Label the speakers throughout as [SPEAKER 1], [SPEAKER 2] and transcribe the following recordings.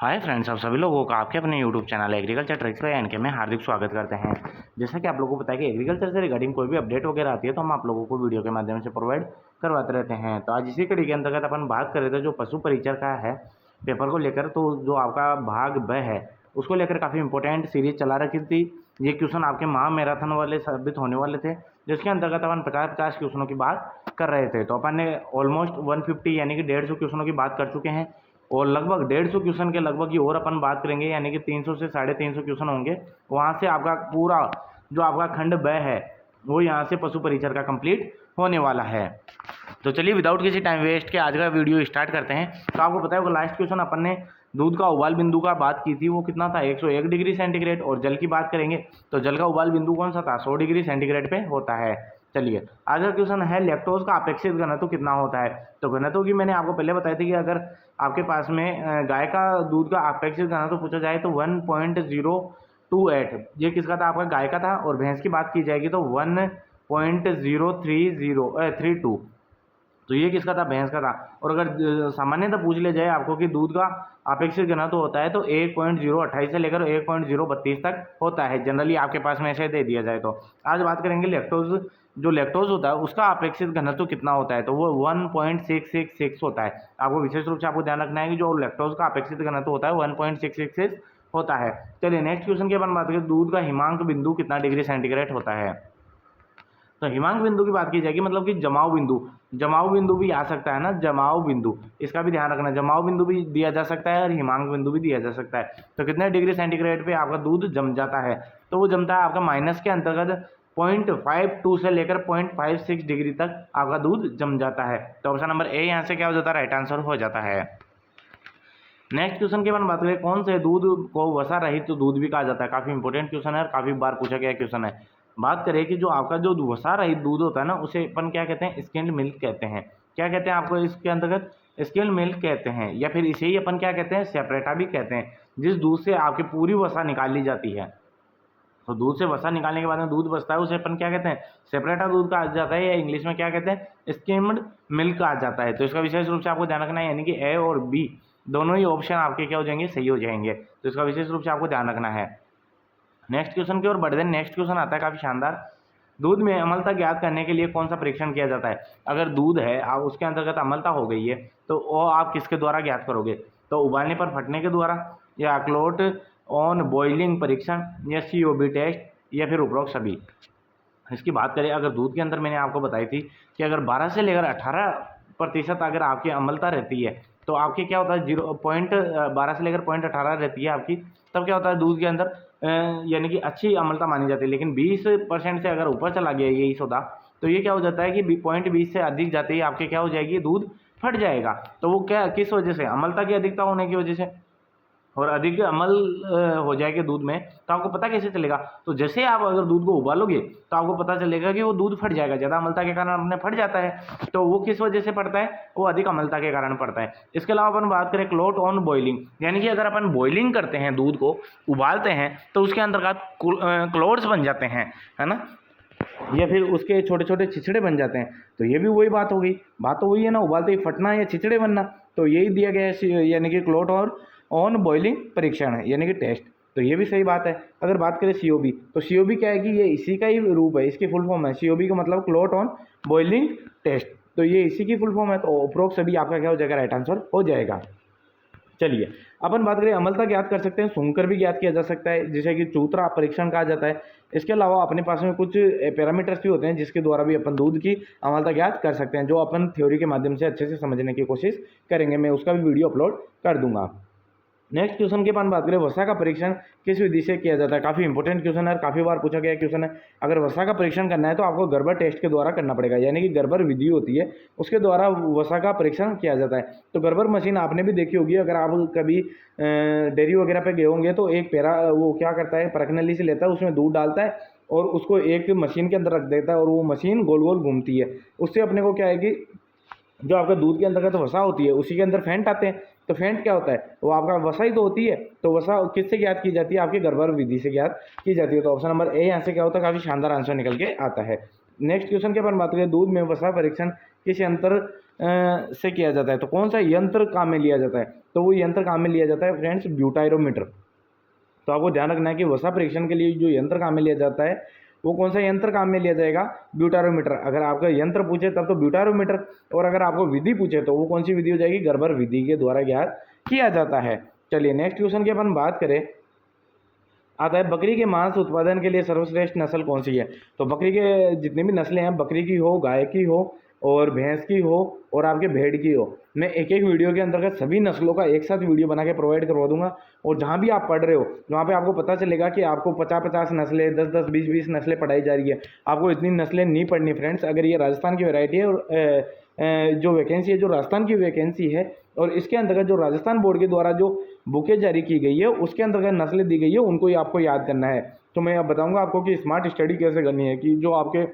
[SPEAKER 1] Hi friends, आप सभी लोगों का आपके अपने YouTube channel agriculture tricks by NK में हार्दिक स्वागत करते हैं। जैसा कि आप लोगों को पता है कि एग्रीकल्चर से रिगार्डिंग कोई भी अपडेट वगैरह आती है तो हम आप लोगों को वीडियो के माध्यम से प्रोवाइड करवाते रहते हैं। तो आज इसी कड़ी के अंतर्गत अपन बात कर रहे थे जो पशु परिचर का है पेपर को लेकर। तो जो आपका भाग ब है उसको लेकर काफ़ी इंपॉर्टेंट सीरीज चला रखी थी। ये क्वेश्चन आपके महा मैराथन वाले साबित होने वाले थे, जिसके अंतर्गत अपन 50-50 क्वेश्चनों की बात कर रहे थे। तो अपन ने ऑलमोस्ट 150 यानी कि 150 क्वेश्चनों की बात कर चुके हैं और लगभग 150 क्वेश्चन के लगभग की और अपन बात करेंगे, यानी कि 300 से 350 क्वेश्चन होंगे। वहाँ से आपका पूरा जो आपका खंड ब है वो यहाँ से पशु परिचर का कंप्लीट होने वाला है। तो चलिए विदाउट किसी टाइम वेस्ट के आज का वीडियो स्टार्ट करते हैं। तो आपको पता है वो लास्ट क्वेश्चन अपन ने दूध का उबाल बिंदु का बात की थी, वो कितना था 101 डिग्री सेंटीग्रेड। और जल की बात करेंगे तो जल का उबाल बिंदु कौन सा था 100 डिग्री सेंटीग्रेड पे होता है। चलिए आज का क्वेश्चन है लैक्टोज का अपेक्षित घनत्व कितना होता है। तो घनत्व की मैंने आपको पहले बताई थी कि अगर आपके पास में गाय का दूध का अपेक्षित घनत्व पूछा जाए तो 1.028 ये किसका था, आपका गाय का था। और भैंस की बात की जाएगी तो 1.03032 तो ये किसका था, भैंस का था। और अगर सामान्यतः पूछ लिया जाए आपको कि दूध का अपेक्षित घनत्व होता है तो 1.028 से लेकर 1.032 तक होता है, जनरली आपके पास में ऐसे दे दिया जाए। तो आज बात करेंगे लैक्टोज, जो लैक्टोज होता है उसका अपेक्षित घनत्व कितना होता है। तो वो 1.666 होता है। आपको विशेष रूप से आपको ध्यान रखना है कि जो लैक्टोज का अपेक्षित घनत्व होता है 1.666 होता है। चलिए नेक्स्ट क्वेश्चन की अपन बात करें, दूध का हिमांक बिंदु कितना डिग्री सेंटीग्रेड होता है। तो हिमांक बिंदु की बात की जाएगी, मतलब कि जमाव बिंदु भी आ सकता है ना, जमाव बिंदु, इसका भी ध्यान रखना। जमाव बिंदु भी दिया जा सकता है और हिमांक बिंदु भी दिया जा सकता है। तो कितने डिग्री सेंटीग्रेड पे आपका दूध जम जाता है, तो वो जमता है आपका माइनस के अंतर्गत 0.52 से लेकर 0.56 डिग्री तक आपका दूध जम जाता है। तो ऑप्शन नंबर ए यहाँ से क्या हो जाता है, राइट आंसर हो जाता है। नेक्स्ट क्वेश्चन की अपन बात करें, कौन से दूध को वसा रहित तो दूध भी कहा जाता है। काफी इंपॉर्टेंट क्वेश्चन है और काफी बार पूछा गया क्वेश्चन है। बात करें कि जो आपका जो वसा रहित दूध होता है ना उसे अपन क्या कहते हैं, स्किम्ड मिल्क कहते हैं। क्या कहते हैं आपको इसके अंतर्गत, स्किम्ड मिल्क कहते हैं, या फिर इसे ही अपन क्या कहते हैं, सेपरेटा भी कहते हैं। जिस दूध से आपकी पूरी वसा निकाल ली जाती है, तो दूध से वसा निकालने के बाद में दूध बचता है उसे अपन क्या कहते हैं, सेपरेटा दूध कहा जाता है, या इंग्लिश में क्या कहते हैं, स्किम्ड मिल्क कहा जाता है। तो इसका विशेष रूप से आपको ध्यान रखना है, यानी कि ए और बी दोनों ही ऑप्शन आपके क्या हो जाएंगे, सही हो जाएंगे। तो इसका विशेष रूप से आपको ध्यान रखना है। नेक्स्ट क्वेश्चन की ओर बढ़ते हैं। नेक्स्ट क्वेश्चन आता है काफी शानदार, दूध में अम्लता ज्ञात करने के लिए कौन सा परीक्षण किया जाता है। अगर दूध है आप उसके अंतर्गत अम्लता हो गई है तो वो आप किसके द्वारा ज्ञात करोगे। तो उबालने पर फटने के द्वारा, या क्लोट ऑन बॉइलिंग परीक्षण, या सीओबी टेस्ट, या फिर उपरोक्त सभी। इसकी बात करें, अगर दूध के अंदर मैंने आपको बताई थी कि अगर 12 से लेकर 18% अगर आपकी अम्लता रहती है तो आपके क्या होता है, 0.12 से लेकर 0.18 रहती है आपकी, तब क्या होता है दूध के अंदर यानी कि अच्छी अम्लता मानी जाती है। लेकिन 20% से अगर ऊपर चला गया यही सौदा तो ये क्या हो जाता है कि 0.20 से अधिक जाते ही आपके क्या हो जाएगी, दूध फट जाएगा। तो वो क्या, किस वजह से, अम्लता की अधिकता होने की वजह से। और अधिक अमल हो जाएगा दूध में तो आपको पता कैसे चलेगा, तो जैसे आप अगर दूध को उबालोगे तो आपको पता चलेगा कि वो दूध फट जाएगा। ज़्यादा अम्लता के कारण अपने फट जाता है, तो वो किस वजह से पड़ता है, वो अधिक अम्लता के कारण पड़ता है। इसके अलावा अपन बात करें क्लोट ऑन बॉइलिंग, यानी कि अगर अपन बॉइलिंग करते हैं, दूध को उबालते हैं तो उसके अंतर्गत क्लोट्स बन जाते हैं, है ना, या फिर उसके छोटे छोटे छिछड़े बन जाते हैं। तो ये भी वही बात हो गई, बात तो वही है ना, उबालते ही फटना या छिछड़े बनना। तो यही दिया गया है, यानी कि क्लोट और ऑन बॉइलिंग परीक्षण है, यानी कि टेस्ट। तो ये भी सही बात है। अगर बात करें सीओबी, तो सीओबी क्या है कि ये इसी का ही रूप है, इसकी फुल फॉर्म है। सीओबी का मतलब क्लोट ऑन बॉइलिंग टेस्ट, तो ये इसी की फुल फॉर्म है। तो उपरोक्त सभी आपका क्या हो जाएगा, राइट आंसर हो जाएगा। चलिए अपन बात करें, अम्लता ज्ञात कर सकते हैं, सूंघकर भी ज्ञात किया जा सकता है, जिसे कि चूत्रा परीक्षण कहा जाता है। इसके अलावा अपने पास में कुछ पैरामीटर्स भी होते हैं जिसके द्वारा भी अपन दूध की अम्लता ज्ञात कर सकते हैं, जो अपन थ्योरी के माध्यम से अच्छे से समझने की कोशिश करेंगे। मैं उसका भी वीडियो अपलोड कर दूंगा। नेक्स्ट क्वेश्चन के अपन बात करें, वसा का परीक्षण किस विधि से किया जाता है। काफ़ी इंपॉर्टेंट क्वेश्चन है, काफ़ी बार पूछा गया क्वेश्चन है। अगर वसा का परीक्षण करना है तो आपको गर्बर टेस्ट के द्वारा करना पड़ेगा, यानी कि गर्बर विधि होती है उसके द्वारा वसा का परीक्षण किया जाता है। तो गर्बर मशीन आपने भी देखी होगी, अगर आप कभी डेयरी वगैरह पे गए होंगे तो एक पैरा वो क्या करता है, परखनली से लेता है, उसमें दूध डालता है और उसको एक मशीन के अंदर रख देता है और वो मशीन गोल गोल घूमती है। उससे अपने को क्या है कि जो आपका दूध के अंदर का तो वसा होती है उसी के अंदर फेंट आते हैं। तो फेंट क्या होता है, वो आपका वसा ही तो होती है। तो वसा किससे ज्ञात की जाती है, आपकी गर्भर विधि से ज्ञात की जाती है। तो ऑप्शन नंबर ए यहाँ से क्या होता है, काफी शानदार आंसर निकल के आता है। नेक्स्ट क्वेश्चन के अपन बात करें, दूध में वसा परीक्षण किस यंत्र से किया जाता है। तो कौन सा यंत्र काम में लिया जाता है? तो वो यंत्र काम में लिया जाता है फ्रेंड्स ब्यूटाइरोमीटर। तो आपको ध्यान रखना है कि वसा परीक्षण के लिए जो यंत्र काम में लिया जाता है वो कौन सा यंत्र काम में लिया जाएगा? ब्यूटारोमीटर। अगर आपका यंत्र पूछे तब तो ब्यूटारोमीटर, और अगर आपको विधि पूछे तो वो कौन सी विधि हो जाएगी? गर्बर विधि के द्वारा ज्ञात किया जाता है। चलिए नेक्स्ट क्वेश्चन की अपन बात करें, आता है बकरी के मांस उत्पादन के लिए सर्वश्रेष्ठ नस्ल कौन सी है? तो बकरी के जितनी भी नस्लें हैं, बकरी की हो, गाय की हो और भैंस की हो और आपके भेड़ की हो, मैं एक एक वीडियो के अंतर्गत सभी नस्लों का एक साथ वीडियो बना के प्रोवाइड करवा दूंगा। और जहाँ भी आप पढ़ रहे हो वहाँ पे आपको पता चलेगा कि आपको 50-50 नस्लें, 10-10, 20-20 नस्लें पढ़ाई जा रही है। आपको इतनी नस्लें नहीं पढ़नी फ्रेंड्स। अगर ये राजस्थान की वैरायटी है और जो वैकेंसी है, जो राजस्थान की वैकेंसी है, और इसके अंतर्गत जो राजस्थान बोर्ड के द्वारा जो बुकें जारी की गई है उसके अंतर्गत नस्लें दी गई है, उनको ही आपको याद करना है। तो मैं अब बताऊंगा आपको कि स्मार्ट स्टडी कैसे करनी है, कि जो आपके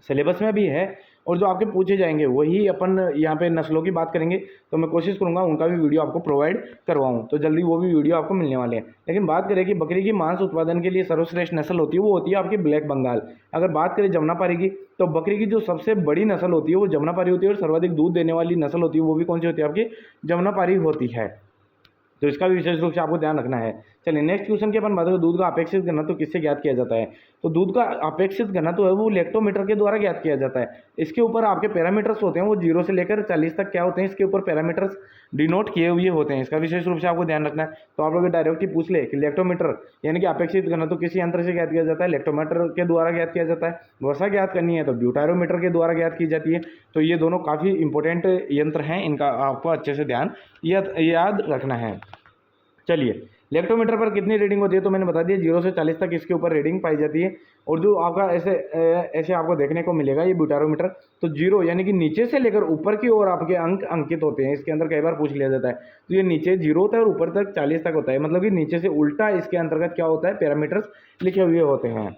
[SPEAKER 1] सिलेबस में भी है और जो आपके पूछे जाएंगे वही अपन यहाँ पे नस्लों की बात करेंगे। तो मैं कोशिश करूँगा उनका भी वीडियो आपको प्रोवाइड करवाऊँ, तो जल्दी वो भी वीडियो आपको मिलने वाले हैं। लेकिन बात करें कि बकरी की मांस उत्पादन के लिए सर्वश्रेष्ठ नस्ल होती है, वो होती है आपकी ब्लैक बंगाल। अगर बात करें जमुनापारी की, तो बकरी की जो सबसे बड़ी नस्ल होती है वो जमुनापारी होती है, और सर्वाधिक दूध देने वाली नस्ल होती है वो भी कौन सी होती है? आपकी जमुनापारी होती है। तो इसका भी विशेष रूप से आपको ध्यान रखना है। चलिए नेक्स्ट क्वेश्चन की अपन बात करें, दूध का अपेक्षित घनत्व किससे ज्ञात किया जाता है? तो दूध का अपेक्षित घनत्व है वो लैक्टोमीटर के द्वारा ज्ञात किया जाता है। इसके ऊपर आपके पैरामीटर्स होते हैं, वो 0 से लेकर 40 तक क्या होते हैं, इसके ऊपर पैरामीटर्स डिनोट किए हुए होते हैं। इसका विशेष रूप से आपको ध्यान रखना है। तो आप लोग डायरेक्ट ही पूछ ले कि लैक्टोमीटर यानी कि अपेक्षित घनत्व किसी यंत्र से ज्ञात किया जाता है? लैक्टोमीटर के द्वारा ज्ञात किया जाता है। वसा ज्ञात करनी है तो ब्यूटारोमीटर के द्वारा ज्ञात की जाती है। तो ये दोनों काफ़ी इंपॉर्टेंट यंत्र हैं, इनका आपको अच्छे से ध्यान याद रखना है। चलिए लैक्टोमीटर पर कितनी रीडिंग होती है? तो मैंने बता दिया 0 से 40 तक इसके ऊपर रीडिंग पाई जाती है। और जो आपका ऐसे आपको देखने को मिलेगा ये ब्यूटारोमीटर, तो 0 यानी कि नीचे से लेकर ऊपर की ओर आपके अंक अंकित होते हैं। इसके अंदर कई बार पूछ लिया जाता है, तो ये नीचे 0 होता है और ऊपर तक 40 तक होता है, मतलब कि नीचे से उल्टा इसके अंतर्गत क्या होता है? पैरामीटर्स लिखे हुए होते हैं।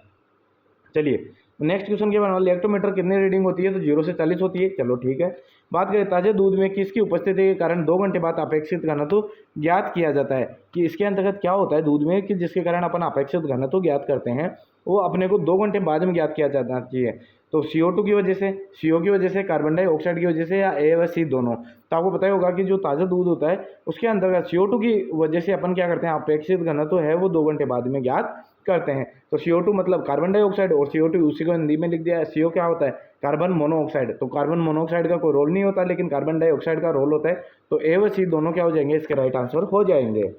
[SPEAKER 1] चलिए नेक्स्ट क्वेश्चन के बाद लैक्टोमीटर कितनी रीडिंग होती है? तो 0 से 40 होती है। चलो ठीक है। बात करें ताजे दूध में किसकी उपस्थिति के कारण 2 घंटे बाद अपेक्षित घनत्व ज्ञात किया जाता है? कि इसके अंतर्गत क्या होता है दूध में कि जिसके कारण अपन अपेक्षित घनत्व ज्ञात करते हैं वो अपने को 2 घंटे बाद में ज्ञात किया जाना चाहिए। तो CO2 की वजह से, CO की वजह से, कार्बन डाइऑक्साइड की वजह से, या A व C दोनों। तो आपको पता ही होगा कि जो ताज़ा दूध होता है उसके अंतर्गत CO2 की वजह से अपन क्या करते हैं? अपेक्षित घनत्व है वो 2 घंटे बाद में ज्ञात करते हैं। तो CO2 मतलब कार्बन डाइऑक्साइड, और CO2 उसी को हिंदी में लिख दिया है। CO क्या होता है? Carbon monoxide. तो कार्बन मोनोऑक्साइड का कोई रोल नहीं होता, लेकिन कार्बन डाइऑक्साइड का रोल होता है। तो A व C दोनों क्या हो जाएंगे? इसके राइट आंसर हो जाएंगे।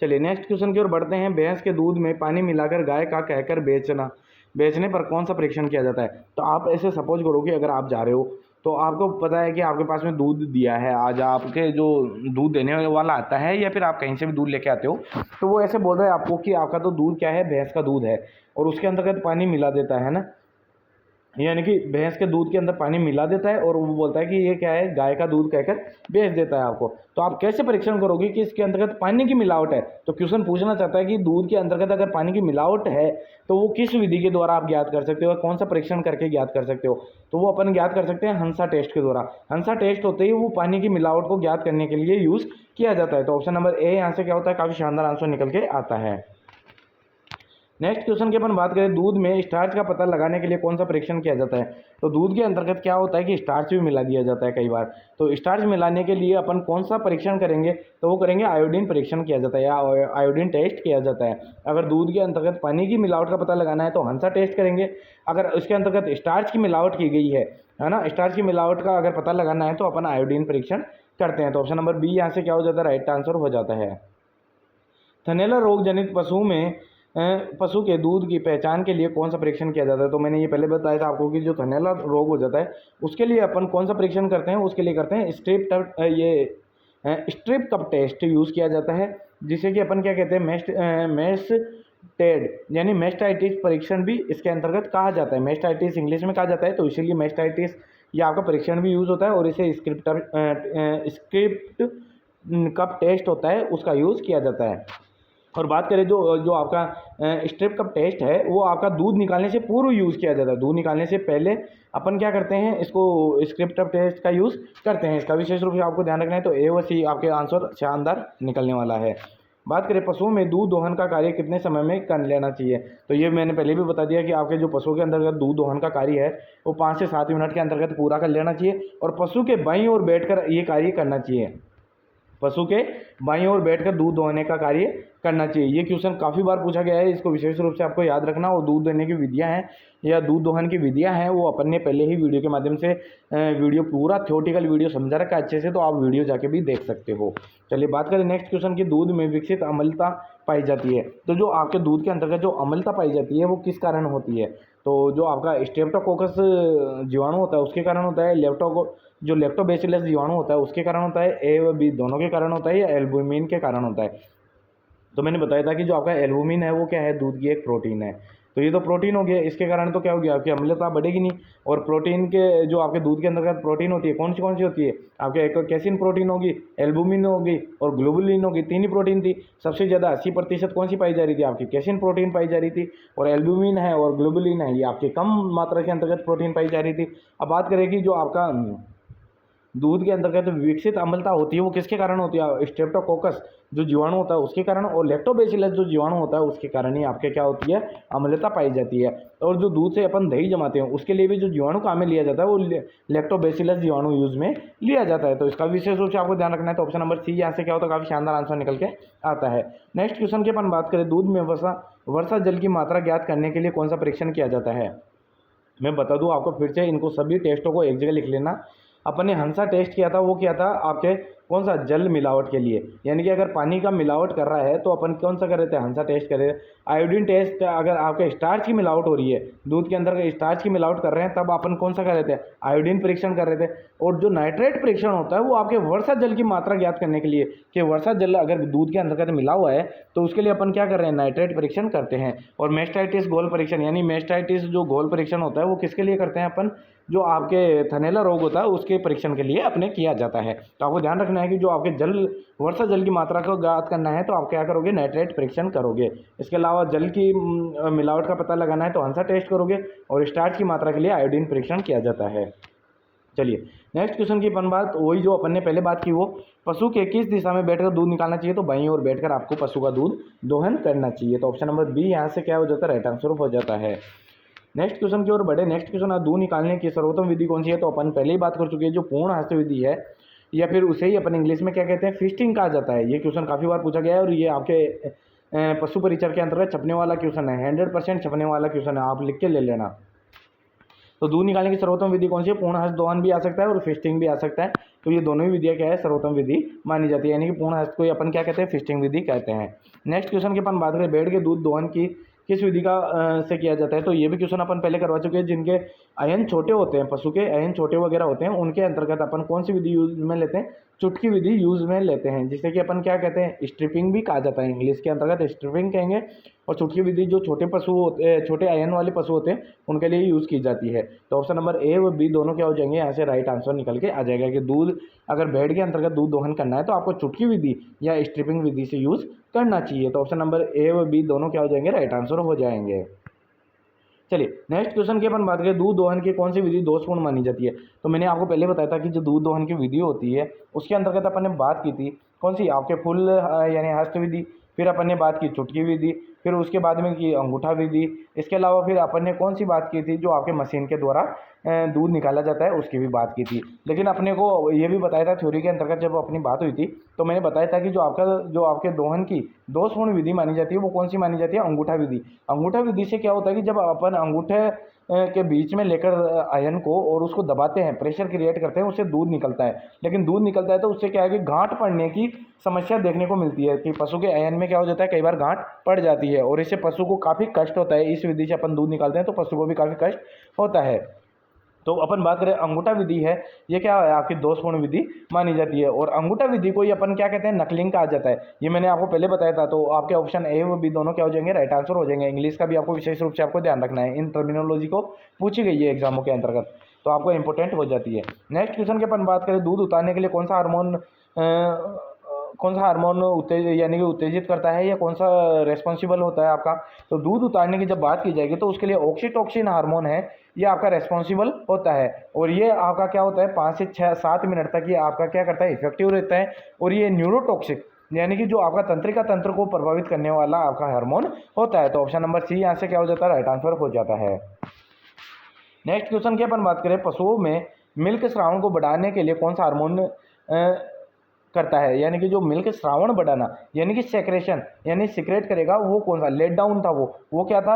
[SPEAKER 1] चलिए नेक्स्ट क्वेश्चन की ओर बढ़ते हैं। भैंस के दूध में पानी मिलाकर गाय का कहकर बेचने पर कौन सा परीक्षण किया जाता है? तो आप ऐसे सपोज करो कि अगर आप जा रहे हो तो आपको पता है कि आपके पास में दूध दिया है, आज आपके जो दूध देने वाला आता है या फिर आप कहीं से भी दूध लेके आते हो, तो वो ऐसे बोल रहे हैं आपको कि आपका तो दूध क्या है? भैंस का दूध है, और उसके अंतर्गत पानी मिला देता है ना, यानी कि भैंस के दूध के अंदर पानी मिला देता है और वो बोलता है कि ये क्या है? गाय का दूध कहकर बेच देता है आपको। तो आप कैसे परीक्षण करोगे कि इसके अंतर्गत पानी की मिलावट है? तो क्वेश्चन पूछना चाहता है कि दूध के अंतर्गत अगर पानी की मिलावट है तो वो किस विधि के द्वारा आप ज्ञात कर सकते हो, कौन सा परीक्षण करके ज्ञात कर सकते हो? तो वो अपन ज्ञात कर सकते हैं हंसा टेस्ट के द्वारा। हंसा टेस्ट होते ही वो पानी की मिलावट को ज्ञात करने के लिए यूज़ किया जाता है। तो ऑप्शन नंबर ए यहाँ से क्या होता है? काफ़ी शानदार आंसर निकल के आता है। नेक्स्ट क्वेश्चन की अपन बात करें, दूध में स्टार्च का पता लगाने के लिए कौन सा परीक्षण किया जाता है? तो दूध के अंतर्गत क्या होता है कि स्टार्च भी मिला दिया जाता है कई बार। तो स्टार्च मिलाने के लिए अपन कौन सा परीक्षण करेंगे? तो वो करेंगे आयोडीन परीक्षण किया जाता है, या आयोडीन टेस्ट किया जाता है। अगर दूध के अंतर्गत पानी की मिलावट का पता लगाना है तो हंसा टेस्ट करेंगे। अगर उसके अंतर्गत स्टार्च की मिलावट की गई है ना, स्टार्च की मिलावट का अगर पता लगाना है तो अपन आयोडीन परीक्षण करते हैं। तो ऑप्शन नंबर बी यहाँ से क्या हो जाता है? राइट आंसर हो जाता है। थनैला रोग जनित पशु के दूध की पहचान के लिए कौन सा परीक्षण किया जाता है? तो मैंने ये पहले बताया था आपको कि जो थनैला रोग हो जाता है उसके लिए अपन कौन सा परीक्षण करते हैं? उसके लिए करते हैं स्ट्रिप कप टेस्ट यूज़ किया जाता है, जिसे कि अपन क्या कहते हैं? मेस्टेड यानी मेस्टाइटिस परीक्षण भी इसके अंतर्गत कहा जाता है। मेस्टाइटिस इंग्लिश में कहा जाता है, तो इसीलिए मेस्टाइटिस ये आपका परीक्षण भी यूज़ होता है, और इसे स्क्रिप्ट कप टेस्ट होता है उसका यूज़ किया जाता है। और बात करें जो आपका स्ट्रिप कप टेस्ट है वो आपका दूध निकालने से पूर्व यूज़ किया जाता है। दूध निकालने से पहले अपन क्या करते हैं? इसको स्ट्रिप कप टेस्ट का यूज़ करते हैं। इसका विशेष रूप से आपको ध्यान रखना है। तो ए व सी आपके आंसर शानदार निकलने वाला है। बात करें पशुओं में दूध दोहन का कार्य कितने समय में कर लेना चाहिए, तो ये मैंने पहले भी बता दिया कि आपके जो पशुओं के अंतर्गत दूध दोहन का कार्य है वो 5 से 7 मिनट के अंतर्गत पूरा कर लेना चाहिए और पशु के बाईं ओर बैठकर ये कार्य करना चाहिए। पशु के बाईं ओर बैठकर दूध दोहने का कार्य करना चाहिए। ये क्वेश्चन काफ़ी बार पूछा गया है, इसको विशेष रूप से आपको याद रखना। और दूध देने की विधियां हैं या दूध दोहन की विधियां हैं वो अपन ने पहले ही वीडियो के माध्यम से वीडियो पूरा थ्योरेटिकल वीडियो समझा रखा है अच्छे से, तो आप वीडियो जाके भी देख सकते हो। चलिए बात करें नेक्स्ट क्वेश्चन की, दूध में विकसित अम्लता पाई जाती है। तो जो आपके दूध के अंतर्गत जो अम्लता पाई जाती है वो किस कारण होती है, तो जो आपका स्ट्रेप्टोकोकस जीवाणु होता है उसके कारण होता है, जो लैक्टोबैसिलस जीवाणु होता है उसके कारण होता है, ए व बी दोनों के कारण होता है, या एल्बुमिन के कारण होता है। तो मैंने बताया था कि जो आपका एल्बुमिन है वो क्या है, दूध की एक प्रोटीन है। तो ये तो प्रोटीन हो गया, इसके कारण तो क्या हो गया, आपकी अम्लता बढ़ेगी नहीं। और प्रोटीन के जो आपके दूध के अंतर्गत प्रोटीन होती है कौन सी होती है, आपके एक कैसिन प्रोटीन होगी, एल्बुमिन होगी और ग्लोबुलिन होगी, 3 ही प्रोटीन थी। सबसे ज़्यादा 80% कौन सी पाई जा रही थी, आपकी कैसिन प्रोटीन पाई जा रही थी। और एल्बुमिन है और ग्लोबुलिन है ये आपकी कम मात्रा के अंतर्गत प्रोटीन पाई जा रही थी। अब बात करें कि जो आपका दूध के अंतर्गत विकसित अम्लता होती है वो किसके कारण होती है, स्ट्रेप्टोकोकस जो जीवाणु होता है उसके कारण, और लैक्टोबैसिलस जो जीवाणु होता है उसके कारण ही आपके क्या होती है, अम्लता पाई जाती है। और जो दूध से अपन दही जमाते हैं उसके लिए भी जो जीवाणु काम में लिया जाता है वो लैक्टोबैसिलस जीवाणु यूज में लिया जाता है। तो इसका विशेष रूप से आपको ध्यान रखना है। तो ऑप्शन नंबर सी यहाँ से क्या होता है, काफी शानदार आंसर निकल के आता है। नेक्स्ट क्वेश्चन की अपन बात करें, दूध में वर्षा जल की मात्रा ज्ञात करने के लिए कौन सा परीक्षण किया जाता है। मैं बता दूं आपको फिर से, इनको सभी टेस्टों को एक जगह लिख लेना। अपन ने हंसा टेस्ट किया था, वो किया था आपके कौन सा, जल मिलावट के लिए, यानी कि अगर पानी का मिलावट कर रहा है तो अपन कौन सा कर रहे थे, हंसा टेस्ट कर रहे थे। आयोडीन टेस्ट, अगर आपके स्टार्च की मिलावट हो रही है, दूध के अंदर स्टार्च की मिलावट कर रहे हैं, तब अपन कौन सा कर रहे थे, आयोडीन परीक्षण कर रहे थे। और जो नाइट्रेट परीक्षण होता है वो आपके वर्षा जल की मात्रा ज्ञात करने के लिए, कि वर्षा जल अगर दूध के अंतर्गत मिला हुआ है तो उसके लिए अपन क्या कर रहे हैं, नाइट्रेट परीक्षण करते हैं। और मेस्टाइटिस घोल परीक्षण, यानी मेस्टाइटिस जो घोल परीक्षण होता है वो किसके लिए करते हैं अपन, जो आपके थनैला रोग होता है उसके परीक्षण के लिए अपने किया जाता है। तो आपको ध्यान रखना है कि जो आपके वर्षा जल की मात्रा को ज्ञात करना है तो आप क्या करोगे, नाइट्रेट परीक्षण करोगे। इसके अलावा जल की मिलावट का पता लगाना है तो हंसा टेस्ट करोगे, और स्टार्च की मात्रा के लिए आयोडीन परीक्षण किया जाता है। चलिए नेक्स्ट क्वेश्चन की अपन बात, वही जो अपन ने पहले बात की, वो पशु के किस दिशा में बैठकर दूध निकालना चाहिए, तो बाईं ओर बैठकर आपको पशु का दूध दोहन करना चाहिए। तो ऑप्शन नंबर बी यहाँ से क्या हो जाता है, राइट आंसर हो जाता है। नेक्स्ट क्वेश्चन की ओर बढ़े। नेक्स्ट क्वेश्चन, दूध निकालने की सर्वोत्तम विधि कौन सी है, तो अपन पहले ही बात कर चुके हैं, जो पूर्ण हस्त विधि है, या फिर उसे ही अपन इंग्लिश में क्या कहते हैं, फिस्टिंग कहा जाता है। ये क्वेश्चन काफ़ी बार पूछा गया है और ये आपके पशु परिचर के अंतर्गत छपने वाला क्वेश्चन है, 100% छपने वाला क्वेश्चन है, आप लिख के ले लेना। तो दूध निकालने की सर्वोत्तम विधि कौन सी है, पूर्ण हस्त दोहन भी आ सकता है और फिस्टिंग भी आ सकता है। तो ये दोनों ही विधियाँ क्या है, सर्वोत्तम विधि मानी जाती है, यानी कि पूर्ण हस्त को अपन क्या कहते हैं, फिस्टिंग विधि कहते हैं। नेक्स्ट क्वेश्चन की अपन बात करें, भेड़ के दूध दोहन की किस विधि का से किया जाता है, तो ये भी क्वेश्चन अपन पहले करवा चुके हैं। जिनके आयन छोटे होते हैं, पशु के आयन छोटे वगैरह होते हैं, उनके अंतर्गत अपन कौन सी विधि यूज में लेते हैं, चुटकी विधि यूज में लेते हैं, जिसे कि अपन क्या कहते हैं, स्ट्रिपिंग भी कहा जाता है, इंग्लिश के अंतर्गत स्ट्रिपिंग कहेंगे। और चुटकी विधि जो छोटे पशु होते हैं, छोटे आयन वाले पशु होते हैं, उनके लिए यूज़ की जाती है। तो ऑप्शन नंबर ए व बी दोनों क्या हो जाएंगे, यहाँ से राइट आंसर निकल के आ जाएगा कि दूध, अगर भेड़ के अंतर्गत दूध दोहन करना है तो आपको चुटकी विधि या स्ट्रिपिंग विधि से यूज़ करना चाहिए। तो ऑप्शन नंबर ए व बी दोनों क्या हो जाएंगे, राइट आंसर हो जाएंगे। चलिए नेक्स्ट क्वेश्चन की अपन बात करें, दूध दोहन की कौन सी विधि दोषपूर्ण मानी जाती है। तो मैंने आपको पहले बताया था कि जो दूध दोहन की विधि होती है उसके अंतर्गत अपन ने बात की थी कौन सी, आपके फुल यानी हस्त विधि, फिर अपन ने बात की चुटकी विधि, फिर उसके बाद में की अंगूठा विधि। इसके अलावा फिर अपन ने कौन सी बात की थी, जो आपके मशीन के द्वारा दूध निकाला जाता है उसकी भी बात की थी। लेकिन अपने को ये भी बताया था थ्योरी के अंतर्गत जब अपनी बात हुई थी, तो मैंने बताया था कि जो आपके दोहन की दोषपूर्ण विधि मानी जाती है वो कौन सी मानी जाती है, अंगूठा विधि। अंगूठा विधि से क्या होता है कि जब अपन अंगूठे के बीच में लेकर आयन को और उसको दबाते हैं, प्रेशर क्रिएट करते हैं, उससे दूध निकलता है। लेकिन दूध निकलता है तो उससे क्या है कि गांठ पड़ने की समस्या देखने को मिलती है, कि पशु के आयन में क्या हो जाता है, कई बार गांठ पड़ जाती है और इससे पशु को काफ़ी कष्ट होता है। इस विधि से अपन दूध निकालते हैं तो पशु को भी काफ़ी कष्ट होता है। तो अपन बात करें अंगूठा विधि है, ये क्या है, आपकी दोषपूर्ण विधि मानी जाती है। और अंगूठा विधि को ही अपन क्या कहते हैं, नकलिंग कहा जाता है। ये मैंने आपको पहले बताया था। तो आपके ऑप्शन ए व बी दोनों क्या हो जाएंगे, राइट आंसर हो जाएंगे। इंग्लिश का भी आपको विशेष रूप से आपको ध्यान रखना है, इन टर्मिनोलॉजी को पूछी गई है एग्जामों के अंतर्गत, तो आपको इंपॉर्टेंट हो जाती है। नेक्स्ट क्वेश्चन की अपन बात करें, दूध उतारने के लिए कौन सा हार्मोन यानी कि उत्तेजित करता है, या कौन सा रेस्पॉन्सिबल होता है आपका। तो दूध उतारने की जब बात की जाएगी तो उसके लिए ऑक्सीटोसिन हार्मोन है, ये आपका रेस्पॉन्सिबल होता है। और ये आपका क्या होता है, 5 से 7 मिनट तक ये आपका क्या करता है, इफेक्टिव रहता है। और ये यानी कि जो आपका तंत्रिका तंत्र को प्रभावित करने वाला आपका हार्मोन होता है। तो ऑप्शन नंबर सी यहाँ से क्या हो जाता है, राइट आंसर हो जाता है। नेक्स्ट क्वेश्चन की अपन बात करें, पशुओं में मिल्क स्रावण को बढ़ाने के लिए कौन सा हार्मोन करता है, यानी कि जो मिल्क श्रावण बढ़ाना यानी कि सेक्रेशन यानी सिक्रेट करेगा, वो कौन सा, लेट डाउन था वो क्या था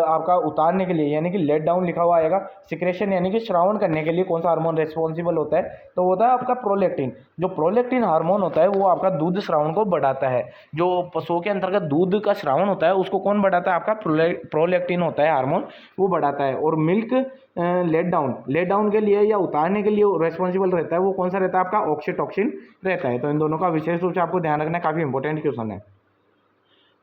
[SPEAKER 1] आपका उतारने के लिए, यानी कि लेट डाउन लिखा हुआ आएगा। सिक्रेशन यानी कि श्रावण करने के लिए कौन सा हार्मोन रिस्पॉन्सिबल होता है, तो होता है आपका प्रोलेक्टिन। जो प्रोलेक्टिन हार्मोन होता है वो आपका दूध श्रावण को बढ़ाता है। जो पशुओं के अंतर्गत दूध का श्रावण होता है उसको कौन बढ़ाता है, आपका प्रोलेक्टिन होता है हार्मोन, वो बढ़ाता है। और मिल्क लेट डाउन के लिए या उतारने के लिए रेस्पॉन्सिबल रहता है, वो कौन सा रहता है, आपका ऑक्सीटोसिन रहता है। तो इन दोनों का विशेष रूप से आपको ध्यान रखना, काफी इंपॉर्टेंट क्वेश्चन है।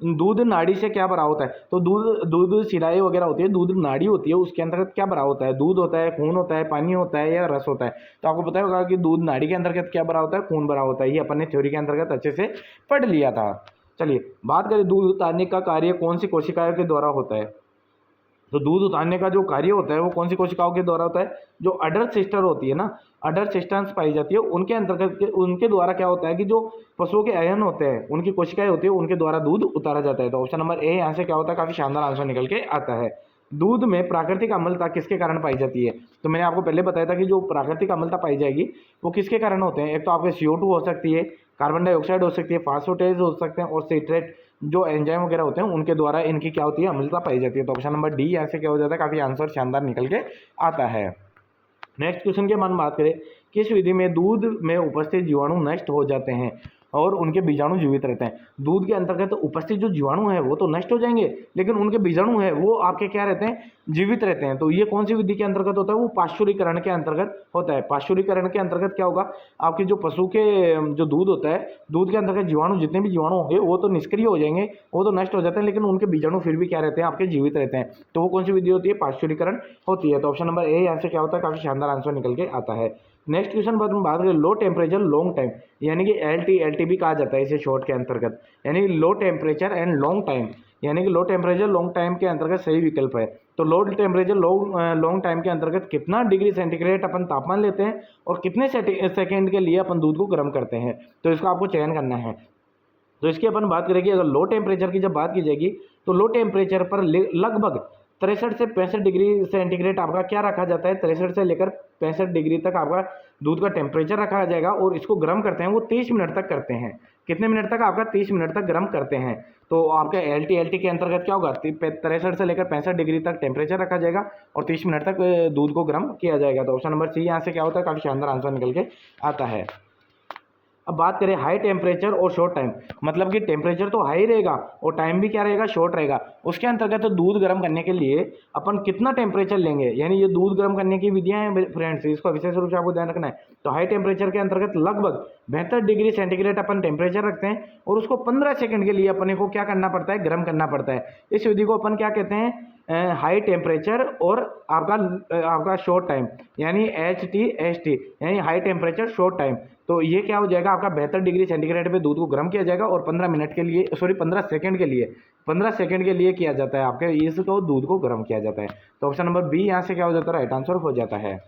[SPEAKER 1] दूध नाड़ी से क्या भरा होता है, तो दूध सिराई वगैरह होती है, दूध नाड़ी होती है, उसके अंतर्गत क्या भरा होता है, दूध होता है, खून होता है, पानी होता है या रस होता है। तो आपको पता होगा कि दूध नाड़ी के अंतर्गत क्या भरा होता है, खून भरा होता है। ये अपन ने थ्योरी के अंतर्गत अच्छे से पढ़ लिया था। चलिए बात करें, दूध उतारने का कार्य कौन सी कोशिकाओं के द्वारा होता है। तो दूध उतारने का जो कार्य होता है वो कौन सी कोशिकाओं के द्वारा होता है, जो अडर सिस्टर होती है ना, अडर सिस्टर्स पाई जाती है, उनके अंतर्गत उनके द्वारा क्या होता है कि जो पशुओं के अयन होते हैं, उनकी कोशिकाएं होती है, उनके द्वारा दूध उतारा जाता है। तो ऑप्शन नंबर ए यहाँ से क्या होता है, काफी शानदार आंसर निकल के आता है। दूध में प्राकृतिक अम्लता किसके कारण पाई जाती है, तो मैंने आपको पहले बताया था कि जो प्राकृतिक अम्लता पाई जाएगी वो किसके कारण होते हैं। एक तो आपके CO2 हो सकती है, कार्बन डाइऑक्साइड हो सकती है, फास्फोटेज हो सकते हैं, और सिट्रेट जो एंजाइम वगैरह होते हैं उनके द्वारा इनकी क्या होती है, अम्लता पाई जाती है। तो ऑप्शन नंबर डी यहाँ से क्या हो जाता है, काफी आंसर शानदार निकल के आता है। नेक्स्ट क्वेश्चन की हम बात करें, किस विधि में दूध में उपस्थित जीवाणु नष्ट हो जाते हैं और उनके बीजाणु जीवित रहते हैं। दूध के अंतर्गत उपस्थित जो जीवाणु है वो तो नष्ट हो जाएंगे, लेकिन उनके बीजाणु है वो आपके क्या रहते हैं, जीवित रहते हैं। तो ये कौन सी विधि के अंतर्गत होता है, वो पाश्चुरीकरण के अंतर्गत होता है। पाश्चुरीकरण के अंतर्गत क्या होगा, आपके जो पशु के जो दूध होता है, दूध के अंतर्गत जीवाणु जितने भी जीवाणु होंगे वो तो निष्क्रिय हो जाएंगे, वो तो नष्ट हो जाते हैं, लेकिन उनके बीजाणु फिर भी क्या रहते हैं, आपके जीवित रहते हैं। तो वो कौन सी विधि होती है, पाश्चुरीकरण होती है। तो ऑप्शन नंबर ए यहाँ से क्या होता है, काफी शानदार आंसर निकल के आता है। नेक्स्ट क्वेश्चन पर हम बात करें, लो टेम्परेचर लॉन्ग टाइम यानी कि LT भी कहा जाता है इसे शॉर्ट के अंतर्गत, यानी low temperature and long time, यानी कि लो टेम्परेचर लॉन्ग टाइम के अंतर्गत सही विकल्प है। तो लो टेम्परेचर लॉन्ग टाइम के अंतर्गत कितना डिग्री सेंटीग्रेड अपन तापमान लेते हैं और कितने सेकेंड के लिए अपन दूध को गर्म करते हैं, तो इसका आपको चयन करना है। तो इसकी अपन बात करेंगे, अगर लो टेम्परेचर की जब बात की जाएगी तो लो टेम्परेचर पर लगभग 63 से 65 डिग्री सेंटीग्रेड आपका क्या रखा जाता है, 63 से लेकर 65 डिग्री तक आपका दूध का टेम्परेचर रखा जाएगा, और इसको गर्म करते हैं वो 30 मिनट तक करते हैं। कितने मिनट तक, आपका 30 मिनट तक गर्म करते हैं। तो आपका LT के अंतर्गत क्या होगा, 63 से लेकर 65 डिग्री तक टेम्परेचर रखा जाएगा और 30 मिनट तक दूध को गर्म किया जाएगा। तो ऑप्शन नंबर सी यहाँ से क्या होता है, काफी शानदार आंसर निकल के आता है। अब बात करें हाई टेम्परेचर और शॉर्ट टाइम, मतलब कि टेम्परेचर तो हाई रहेगा और टाइम भी क्या रहेगा, शॉर्ट रहेगा। उसके अंतर्गत तो दूध गर्म करने के लिए अपन कितना टेम्परेचर लेंगे, यानी ये दूध गर्म करने की विधियां हैं फ्रेंड्स, इसको विशेष रूप से आपको ध्यान रखना है। तो हाई टेम्परेचर के अंतर्गत लगभग 72 डिग्री सेंटीग्रेड अपन टेम्परेचर रखते हैं और उसको 15 सेकंड के लिए अपने को क्या करना पड़ता है, गर्म करना पड़ता है। इस विधि को अपन क्या कहते हैं, हाई टेम्परेचर और आपका शॉर्ट टाइम, यानी HTST, यानी हाई टेम्परेचर शॉर्ट टाइम। तो ये क्या हो जाएगा, आपका 72 डिग्री सेंटीग्रेड पे दूध को गर्म किया जाएगा और 15 मिनट के लिए, सॉरी 15 सेकंड के लिए, 15 सेकंड के लिए किया जाता है आपके, इसको दूध को गर्म किया जाता है। तो ऑप्शन नंबर बी यहाँ से क्या हो जाता है, राइट आंसर हो जाता है।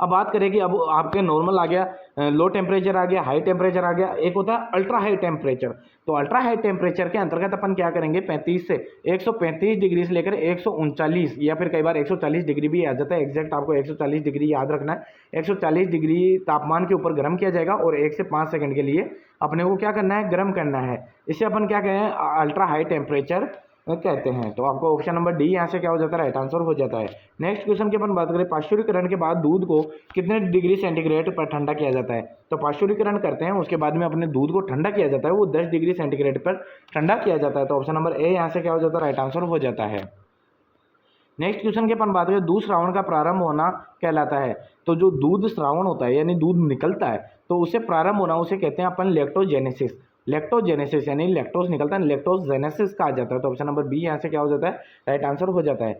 [SPEAKER 1] अब बात करें कि अब आपके नॉर्मल आ गया, लो टेम्परेचर आ गया, हाई टेम्परेचर आ गया, एक होता है अल्ट्रा हाई टेम्परेचर। तो अल्ट्रा हाई टेम्परेचर के अंतर्गत अपन क्या करेंगे, 35 से 135 डिग्री से लेकर 139 या फिर कई बार 140 डिग्री भी आ जाता है, एग्जैक्ट आपको 140 डिग्री याद रखना है। 140 डिग्री तापमान के ऊपर गर्म किया जाएगा और 1 से 5 सेकंड के लिए अपने को क्या करना है, गर्म करना है। इसे अपन क्या कहें, अल्ट्रा हाई टेम्परेचर कहते हैं। तो आपको ऑप्शन नंबर डी यहाँ से क्या हो जाता है, राइट आंसर हो जाता है। नेक्स्ट क्वेश्चन की अपन बात करें, पाश्चुरीकरण के बाद दूध को कितने डिग्री सेंटीग्रेड पर ठंडा किया जाता है। तो पाश्चुरीकरण करते हैं, उसके बाद में अपने दूध को ठंडा किया जाता है, वो 10 डिग्री सेंटीग्रेड पर ठंडा किया जाता है। तो ऑप्शन नंबर ए यहाँ से क्या हो जाता है, राइट आंसर हो जाता है। नेक्स्ट क्वेश्चन की अपन बात करें, दूध श्रावण का प्रारंभ होना कहलाता है। तो जो दूध श्रावण होता है यानी दूध निकलता है, तो उसे प्रारंभ होना उसे कहते हैं अपन लैक्टोजेनेसिस। लैक्टोजेनेसिस यानी लैक्टोज निकलता है, लैक्टोजेनेसिस कहा जाता है। तो ऑप्शन नंबर बी यहाँ से क्या हो जाता है, राइट आंसर हो जाता है।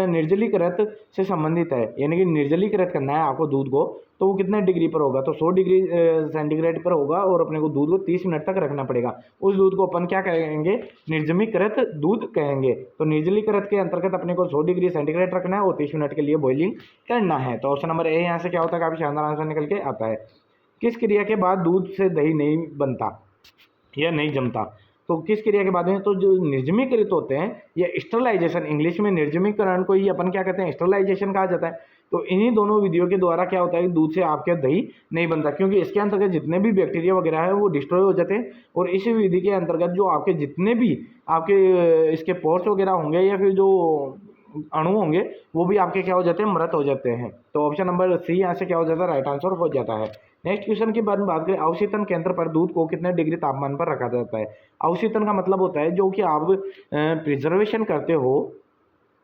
[SPEAKER 1] निर्जलीकृत से संबंधित है, यानी कि निर्जलीकृत करना है आपको दूध को, तो वो कितने डिग्री पर होगा, तो 100 डिग्री सेंटीग्रेड पर होगा और अपने को दूध को 30 मिनट तक रखना पड़ेगा। उस दूध को अपन क्या कहेंगे, निर्जमीकृत दूध कहेंगे। तो निर्जलीकृत के अंतर्गत अपने को 100 डिग्री सेंटीग्रेड रखना है और 30 मिनट के लिए बॉइलिंग करना है। तो ऑप्शन नंबर ए यहाँ से क्या होता है, काफी शानदार आंसर निकल के आता है। किस क्रिया के बाद दूध से दही नहीं बनता या नहीं जमता? तो किस क्रिया के बाद में? तो जो निर्जमीकृत होते हैं या स्टरलाइजेशन, इंग्लिश में निर्जमीकरण को ही अपन क्या कहते हैं, स्टरलाइजेशन कहा जाता है। तो इन्हीं दोनों विधियों के द्वारा क्या होता है कि दूध से आपके दही नहीं बनता, क्योंकि इसके अंतर्गत जितने भी बैक्टीरिया वगैरह है वो डिस्ट्रॉय हो जाते हैं, और इस विधि के अंतर्गत जो आपके जितने भी आपके इसके पोर्स वगैरह होंगे या फिर जो अणु होंगे वो भी आपके क्या हो जाते हैं, मृत हो जाते हैं। तो ऑप्शन नंबर सी यहाँ से क्या हो जाता है, राइट आंसर हो जाता है। नेक्स्ट क्वेश्चन की बात करें, अवशीतन केंद्र पर दूध को कितने डिग्री तापमान पर रखा जाता है? अवशीतन का मतलब होता है जो कि आप प्रिजर्वेशन करते हो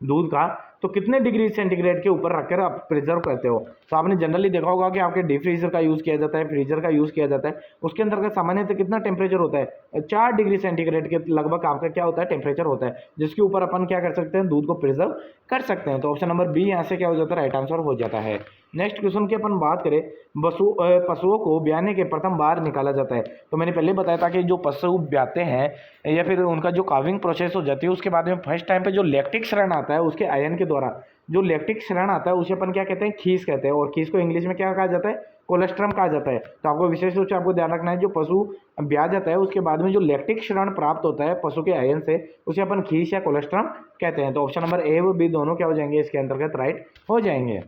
[SPEAKER 1] दूध का, तो कितने डिग्री सेंटीग्रेड के ऊपर रखकर आप प्रिजर्व करते हो। तो आपने जनरली देखा होगा कि आपके डीप फ्रीजर का यूज़ किया जाता है, फ्रीजर का यूज़ किया जाता है, उसके अंतर्गत सामान्यतः कितना टेम्परेचर होता है, 4 डिग्री सेंटीग्रेड के लगभग आपका क्या होता है, टेम्परेचर होता है, जिसके ऊपर अपन क्या कर सकते हैं, दूध को प्रिजर्व कर सकते हैं। तो ऑप्शन नंबर बी यहाँ से क्या हो जाता है, राइट आंसर हो जाता है। नेक्स्ट क्वेश्चन की अपन बात करें, पशुओं को ब्याने के प्रथम बार निकाला जाता है। तो मैंने पहले बताया था कि जो पशु ब्याते हैं या फिर उनका जो काविंग प्रोसेस हो जाती है, उसके बाद में फर्स्ट टाइम पे जो लैक्टिक क्षरण आता है उसके आयन के द्वारा जो लैक्टिक क्षरण आता है उसे अपन क्या कहते हैं, खीस कहते हैं, और खीस को इंग्लिश में क्या कहा जाता है, कोलेस्ट्रम कहा जाता है। तो आपको विशेष रूप से आपको ध्यान रखना है, जो पशु ब्याह जाता है उसके बाद में जो लैक्टिक क्षरण प्राप्त होता है पशु के आयन से, उसे अपन खीस या कोलेस्ट्रम कहते हैं। तो ऑप्शन नंबर ए व बी दोनों क्या हो जाएंगे, इसके अंतर्गत राइट हो जाएंगे।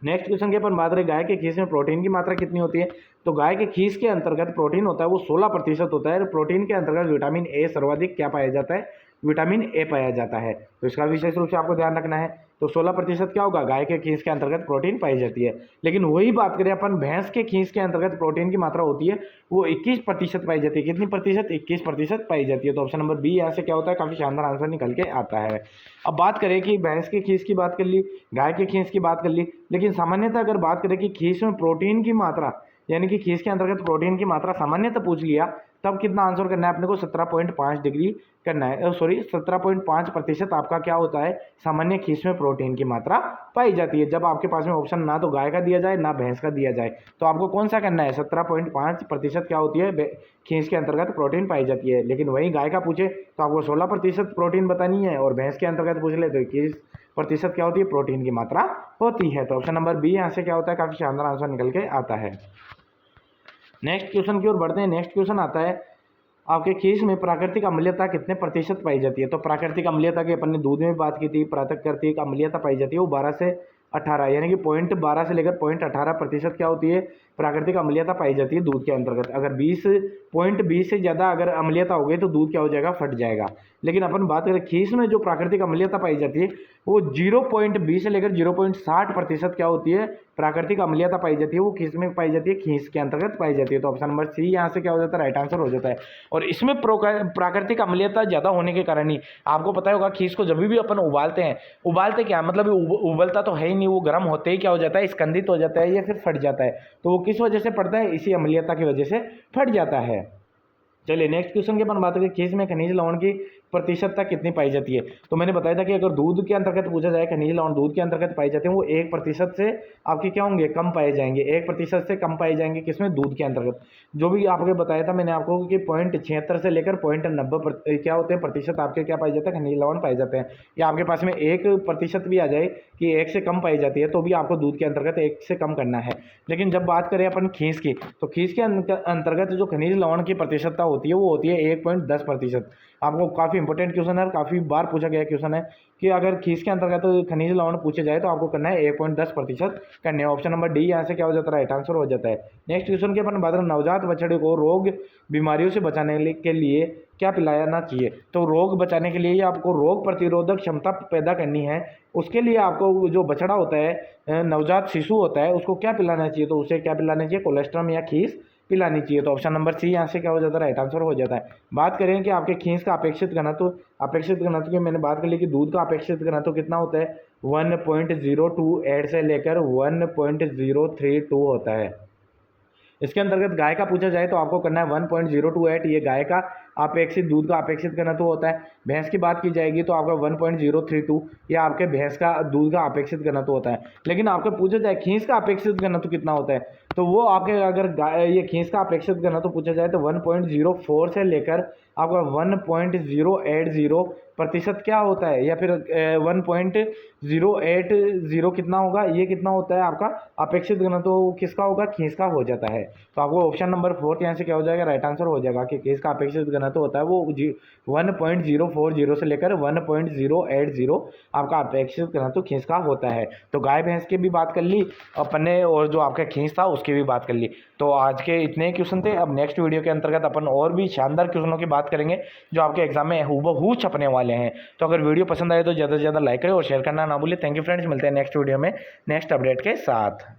[SPEAKER 1] नेक्स्ट क्वेश्चन की अपन बात करें, गाय के खीस में प्रोटीन की मात्रा कितनी होती है? तो गाय के खीस के अंतर्गत प्रोटीन होता है वो 16% होता है। प्रोटीन के अंतर्गत विटामिन ए सर्वाधिक क्या पाया जाता है, विटामिन ए पाया जाता है। तो इसका विशेष रूप से आपको ध्यान रखना है। तो 16% क्या होगा, गाय के खीस के अंतर्गत प्रोटीन पाई जाती है। लेकिन वही बात करें अपन भैंस के खीस के अंतर्गत प्रोटीन की मात्रा होती है वो 21% पाई जाती है। कितनी प्रतिशत, 21% पाई जाती है। तो ऑप्शन नंबर बी यहाँ से क्या होता है, काफी शानदार आंसर निकल के आता है। अब बात करें कि भैंस के खीस की बात कर ली, गाय के खीस की बात कर ली, लेकिन सामान्यतः अगर बात करें कि खीस में प्रोटीन की मात्रा, यानी कि खीस के अंतर्गत प्रोटीन की मात्रा सामान्यतः पूछ लिया, तब कितना आंसर करना है अपने को, 17.5 डिग्री करना है, सॉरी 17.5% आपका क्या होता है, सामान्य खीस में प्रोटीन की मात्रा पाई जाती है। जब आपके पास में ऑप्शन ना तो गाय का दिया जाए ना भैंस का दिया जाए, तो आपको कौन सा करना है, 17.5% क्या होती है खीस के अंतर्गत प्रोटीन पाई जाती है। लेकिन वही गाय का पूछे तो आपको 16% प्रोटीन बतानी है, और भैंस के अंतर्गत पूछ ले तो 21% क्या होती है, प्रोटीन की मात्रा होती है। तो ऑप्शन नंबर बी यहाँ से क्या होता है, काफी शानदार आंसर निकल के आता है। नेक्स्ट क्वेश्चन की ओर बढ़ते हैं। नेक्स्ट क्वेश्चन आता है, आपके खीस में प्राकृतिक अम्लीयता कितने प्रतिशत पाई जाती है? तो प्राकृतिक अम्लीयता की अपन ने दूध में बात की थी, प्राकृतिक अम्लीयता पाई जाती है वो 12 से 18, यानी कि 0.12 से लेकर 0.18% क्या होती है, प्राकृतिक अम्लीयता पाई जाती है दूध के अंतर्गत। अगर 20 से ज़्यादा अगर अम्लीयता हो गई तो दूध क्या हो जाएगा, फट जाएगा। लेकिन अपन बात करें खीस में जो प्राकृतिक अम्लीयता पाई जाती है वो 0.20 से लेकर 0.60% क्या होती है, प्राकृतिक अम्लीयता पाई जाती है, वो खीस में पाई जाती है, खीस के अंतर्गत पाई जाती है। तो ऑप्शन नंबर सी यहाँ से क्या हो जाता है, राइट आंसर हो जाता है। और इसमें प्राकृतिक अम्लीयता ज़्यादा होने के कारण ही आपको पता होगा खीस को जब भी अपन उबालते हैं, उबालते क्या मतलब उबलता तो है ही नहीं, वो गर्म होते ही क्या हो जाता है, स्कंदित हो जाता है या फिर फट जाता है। तो वो किस वजह से फटता है, इसी अम्लीयता की वजह से फट जाता है। चलिए नेक्स्ट क्वेश्चन की अपन बात करें, खीस में खनिज लवण की प्रतिशतता कितनी पाई जाती है? तो मैंने बताया था कि अगर दूध के अंतर्गत पूछा जाए खनिज लवण दूध के अंतर्गत पाए जाते हैं वो 1% से आपके क्या होंगे, कम पाए जाएंगे, 1% से कम पाए जाएंगे। किसमें, दूध के अंतर्गत। जो भी आपको बताया था मैंने आपको कि 0.76 से लेकर 0.90 क्या होते हैं प्रतिशत आपके क्या पाए जाते हैं, खनिज लवण पाए जाते हैं। या आपके पास में 1% भी आ जाए कि 1 से कम पाई जाती है तो भी आपको दूध के अंतर्गत 1 से कम करना है। लेकिन जब बात करें अपन खीस की, तो खीस के अंतर्गत जो खनिज लवण की प्रतिशतता होती है वो होती है 1.10%। आपको काफ़ी इंपॉर्टेंट क्वेश्चन है, काफ़ी बार पूछा गया क्वेश्चन है कि अगर खीस के अंतर्गत खनिज लवण पूछे जाए तो आपको करना है 1.10% करने हैं। ऑप्शन नंबर डी यहाँ से क्या हो जाता है, राइट आंसर हो जाता है। नेक्स्ट क्वेश्चन के अपन बात करें, नवजात बछड़े को रोग बीमारियों से बचाने के लिए क्या पिलाना चाहिए? तो रोग बचाने के लिए या आपको रोग प्रतिरोधक क्षमता पैदा करनी है, उसके लिए आपको जो बछड़ा होता है, नवजात शिशु होता है, उसको क्या पिलाना चाहिए? तो उसे क्या पिलाना चाहिए, कोलेस्ट्रम या खीस पिलानी चाहिए। तो ऑप्शन नंबर सी यहाँ से क्या हो जाता है, राइट आंसर हो जाता है। बात करें कि आपके खीस का अपेक्षित घनत्व की मैंने बात कर ली कि दूध का अपेक्षित घनत्व कितना होता है, 1.028 से लेकर 1.032 होता है। इसके अंतर्गत गाय का पूछा जाए तो आपको करना है 1.028, ये गाय का अपेक्षित दूध का अपेक्षित घनत्व होता है। भैंस की बात की जाएगी तो आपका 1.032 या आपके भैंस का दूध का अपेक्षित घनत्व होता है। लेकिन आपको पूछा जाए खीस का अपेक्षित घनत्व कितना होता है, तो वो आपके अगर ये खींच का अपेक्षित घनत्व पूछा जाए तो 1.04 से लेकर आपका 1.080% क्या होता है, या फिर 1.080 कितना होगा, ये कितना होता है आपका अपेक्षित घनत्व किसका होगा, खींच का हो जाता है। तो आपको ऑप्शन नंबर 4 यहाँ से क्या हो जाएगा, राइट आंसर हो जाएगा कि खींच का अपेक्षित घनत्व होता है वो 1.040 से लेकर 1.080 आपका अपेक्षित घनत्व खींच का होता है। तो गाय भैंस की भी बात कर ली अपन ने, और जो आपका खींच था उसकी भी बात कर ली। तो आज के इतने क्वेश्चन थे। अब नेक्स्ट वीडियो के अंतर्गत अपन और भी शानदार क्वेश्चनों की बात करेंगे जो आपके एग्जाम में हूबहू छपने वाले हैं। तो अगर वीडियो पसंद आए तो ज़्यादा से ज़्यादा लाइक करें और शेयर करना ना भूलें। थैंक यू फ्रेंड्स, मिलते हैं नेक्स्ट वीडियो में नेक्स्ट अपडेट के साथ।